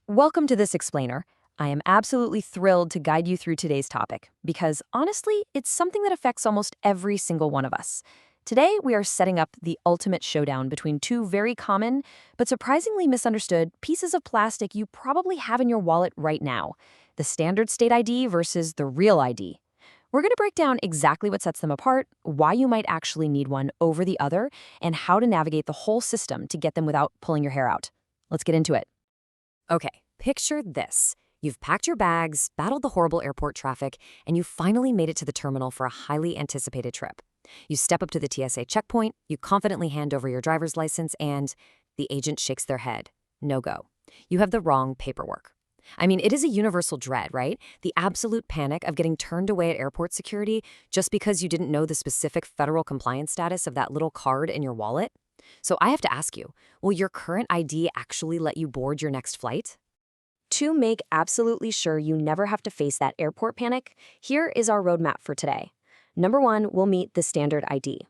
Welcome to this explainer. I am absolutely thrilled to guide you through today's topic because honestly, it's something that affects almost every single one of us. Today, we are setting up the ultimate showdown between two very common but surprisingly misunderstood pieces of plastic you probably have in your wallet right now: the standard state ID versus the real ID. We're going to break down exactly what sets them apart, why you might actually need one over the other, and how to navigate the whole system to get them without pulling your hair out. Let's get into it. Okay, picture this. You've packed your bags, battled the horrible airport traffic, and you finally made it to the terminal for a highly anticipated trip. You step up to the TSA checkpoint, you confidently hand over your driver's license, and the agent shakes their head. No go. You have the wrong paperwork. I mean, it is a universal dread, right? The absolute panic of getting turned away at airport security just because you didn't know the specific federal compliance status of that little card in your wallet. So I have to ask you, will your current ID actually let you board your next flight? To make absolutely sure you never have to face that airport panic, here is our roadmap for today. Number 1, we'll meet the standard ID.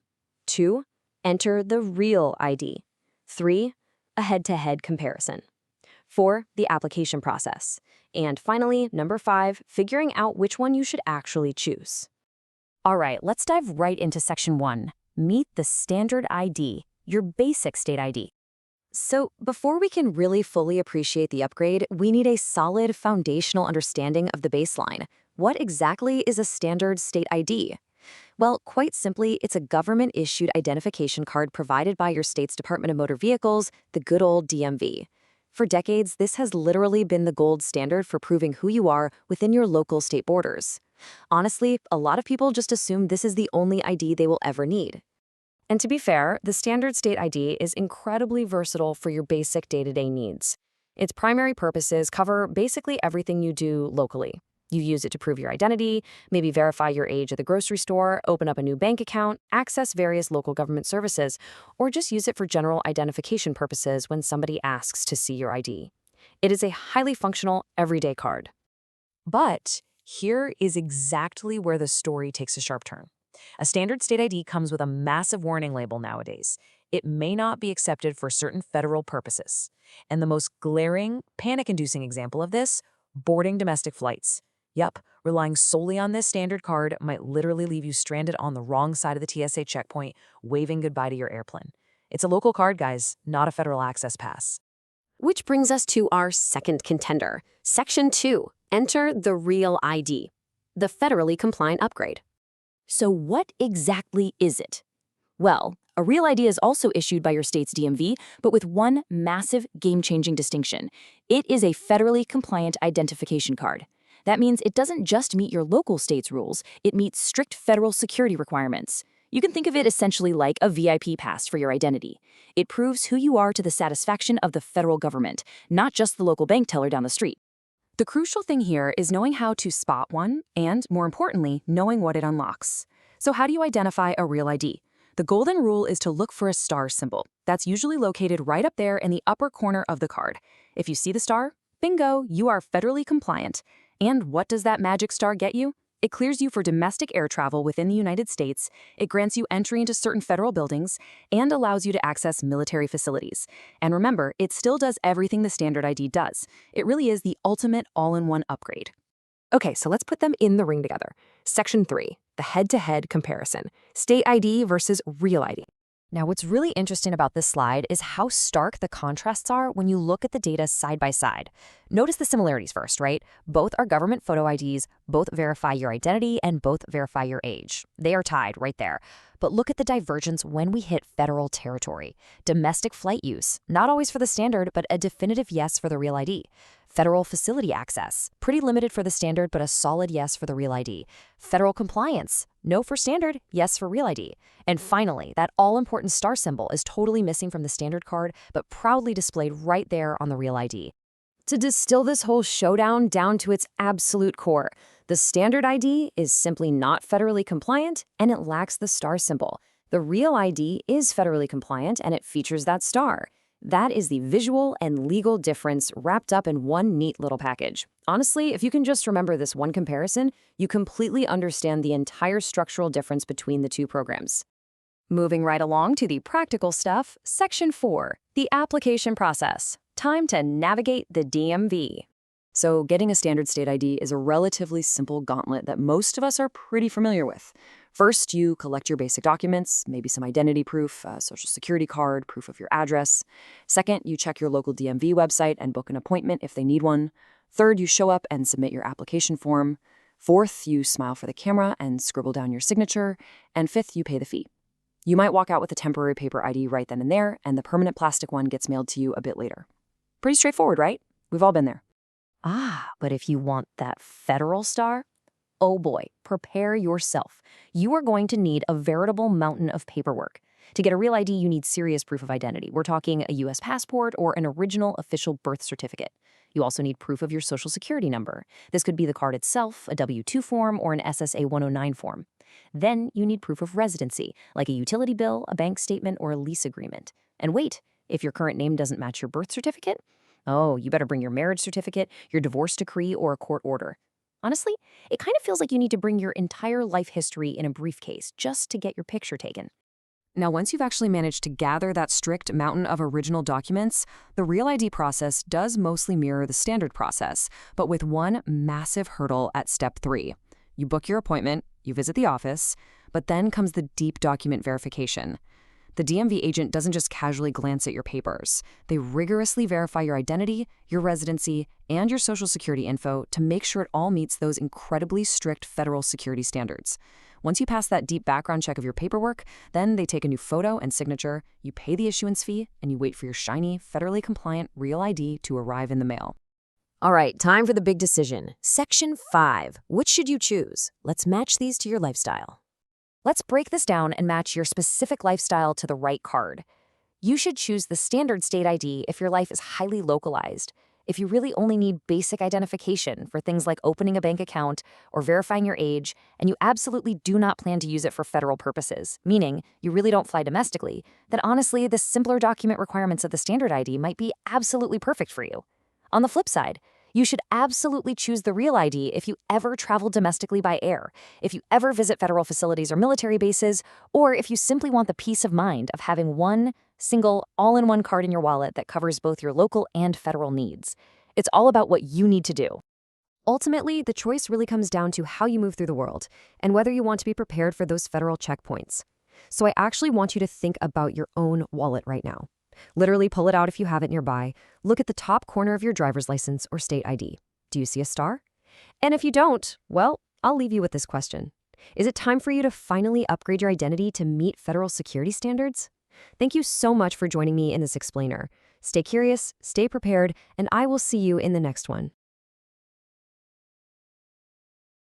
2, enter the real ID. 3, a head-to-head comparison. 4, the application process. And finally, number 5, figuring out which one you should actually choose. All right, let's dive right into section 1. Meet the standard ID, your basic state ID. So before we can really fully appreciate the upgrade, we need a solid foundational understanding of the baseline. What exactly is a standard state ID? Well, quite simply, it's a government-issued identification card provided by your state's Department of Motor Vehicles, the good old DMV. For decades, this has literally been the gold standard for proving who you are within your local state borders. Honestly, a lot of people just assume this is the only ID they will ever need. And to be fair, the standard state ID is incredibly versatile for your basic day-to-day needs. Its primary purposes cover basically everything you do locally. You use it to prove your identity, maybe verify your age at the grocery store, open up a new bank account, access various local government services, or just use it for general identification purposes when somebody asks to see your ID. It is a highly functional, everyday card. But here is exactly where the story takes a sharp turn. A standard state ID comes with a massive warning label nowadays. It may not be accepted for certain federal purposes. And the most glaring, panic-inducing example of this: boarding domestic flights. Yup, relying solely on this standard card might literally leave you stranded on the wrong side of the TSA checkpoint, waving goodbye to your airplane. It's a local card, guys, not a federal access pass. Which brings us to our second contender. Section 2, enter the real ID, the federally compliant upgrade. So what exactly is it? Well, a real ID is also issued by your state's DMV, but with one massive game-changing distinction. It is a federally compliant identification card. That means it doesn't just meet your local state's rules, it meets strict federal security requirements. You can think of it essentially like a VIP pass for your identity. It proves who you are to the satisfaction of the federal government, not just the local bank teller down the street. The crucial thing here is knowing how to spot one and, more importantly, knowing what it unlocks. So how do you identify a real ID? The golden rule is to look for a star symbol. That's usually located right up there in the upper corner of the card. If you see the star, bingo, you are federally compliant. And what does that magic star get you? It clears you for domestic air travel within the United States, it grants you entry into certain federal buildings, and allows you to access military facilities. And remember, it still does everything the standard ID does. It really is the ultimate all-in-one upgrade. Okay, so let's put them in the ring together. Section 3, the head-to-head comparison. State ID versus real ID. Now, what's really interesting about this slide is how stark the contrasts are when you look at the data side by side. Notice the similarities first, right? Both are government photo IDs, both verify your identity, and both verify your age. They are tied right there. But look at the divergence when we hit federal territory. Domestic flight use, not always for the standard, but a definitive yes for the real ID. Federal facility access, pretty limited for the standard, but a solid yes for the real ID. Federal compliance, no for standard, yes for real ID. And finally, that all-important star symbol is totally missing from the standard card, but proudly displayed right there on the real ID. To distill this whole showdown down to its absolute core, the standard ID is simply not federally compliant, and it lacks the star symbol. The real ID is federally compliant, and it features that star. That is the visual and legal difference wrapped up in one neat little package. Honestly, if you can just remember this one comparison, you completely understand the entire structural difference between the two programs. Moving right along to the practical stuff, Section 4, the application process. time to navigate the DMV. So getting a standard state ID is a relatively simple gauntlet that most of us are pretty familiar with. First, you collect your basic documents, maybe some identity proof, a social security card, proof of your address. Second, you check your local DMV website and book an appointment if they need one. Third, you show up and submit your application form. Fourth, you smile for the camera and scribble down your signature. And fifth, you pay the fee. You might walk out with a temporary paper ID right then and there, and the permanent plastic one gets mailed to you a bit later. Pretty straightforward, right? We've all been there. But if you want that federal star, oh boy, prepare yourself. You are going to need a veritable mountain of paperwork. To get a real ID, you need serious proof of identity. We're talking a U.S. passport or an original official birth certificate. You also need proof of your social security number. This could be the card itself, a W-2 form, or an SSA 109 form. Then you need proof of residency, like a utility bill, a bank statement, or a lease agreement. And wait, if your current name doesn't match your birth certificate, oh, you better bring your marriage certificate, your divorce decree, or a court order. Honestly, it kind of feels like you need to bring your entire life history in a briefcase just to get your picture taken. Now, once you've actually managed to gather that strict mountain of original documents, the Real ID process does mostly mirror the standard process, but with one massive hurdle at step 3. You book your appointment, you visit the office, but then comes the deep document verification. The DMV agent doesn't just casually glance at your papers. They rigorously verify your identity, your residency, and your social security info to make sure it all meets those incredibly strict federal security standards. Once you pass that deep background check of your paperwork, then they take a new photo and signature, you pay the issuance fee, and you wait for your shiny, federally compliant Real ID to arrive in the mail. All right, time for the big decision. Section 5. Which should you choose? Let's match these to your lifestyle. Let's break this down and match your specific lifestyle to the right card. You should choose the standard state ID if your life is highly localized. If you really only need basic identification for things like opening a bank account or verifying your age, and you absolutely do not plan to use it for federal purposes, meaning you really don't fly domestically, then honestly, the simpler document requirements of the standard ID might be absolutely perfect for you. On the flip side, you should absolutely choose the Real ID if you ever travel domestically by air, if you ever visit federal facilities or military bases, or if you simply want the peace of mind of having one single, all-in-one card in your wallet that covers both your local and federal needs. It's all about what you need to do. Ultimately, the choice really comes down to how you move through the world and whether you want to be prepared for those federal checkpoints. So I actually want you to think about your own wallet right now. Literally pull it out if you have it nearby. Look at the top corner of your driver's license or state ID. Do you see a star? And if you don't, well, I'll leave you with this question. Is it time for you to finally upgrade your identity to meet federal security standards? Thank you so much for joining me in this explainer. Stay curious, stay prepared, and I will see you in the next one.